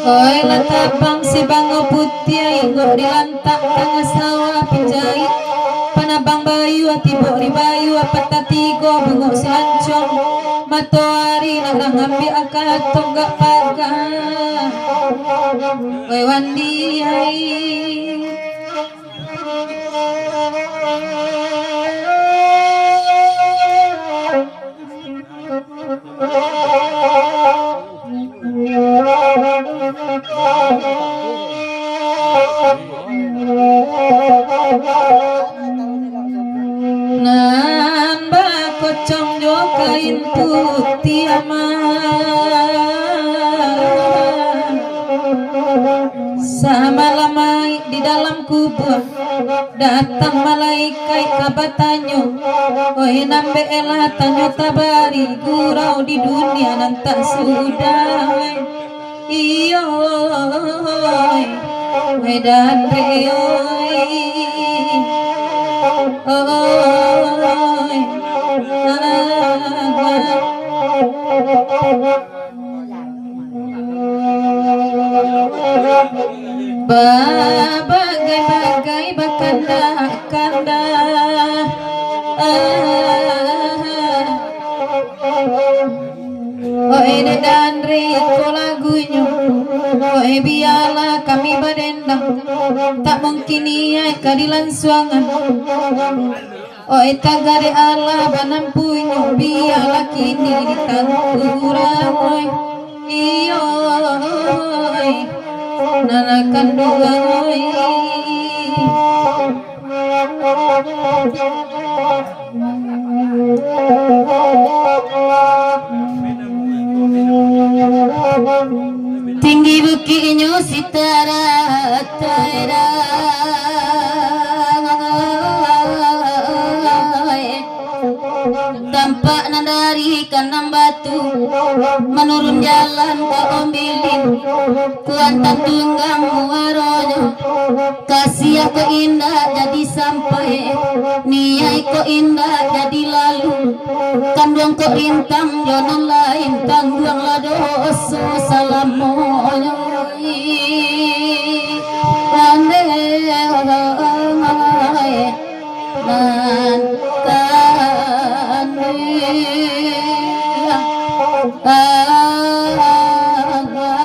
Oi latabang si bango putih go dilantak tengah sawah pinjai panabang bayu ati bori bayu apatatigo bungo silancong matoari narang ambi akat tonggak paga oi wandi ai nan ba kocong jo kain putih sama lamai di dalam kubur datang malaikat kabatanyo oi nambe elah tanyo tabari gurau di dunia nanta sudah iyo medan reoi oi bagai-bagai bakanda-kanda oi dan riko lagunya oi biarlah kami badendang tak mungkin ia kadilan suangan oi tagare Allah banampunyo biarlah kini ditangkurang oi iyo oi nana kandungan oi tinggi bukinya sitara tera dampak dari kanang batu menurun jalan ke ombilin kuantan tunggang muaronya kasih aku indah jadi sampai niai ko indah jadi lalu kandung ko intang jonon lain tangguang ladoso salamu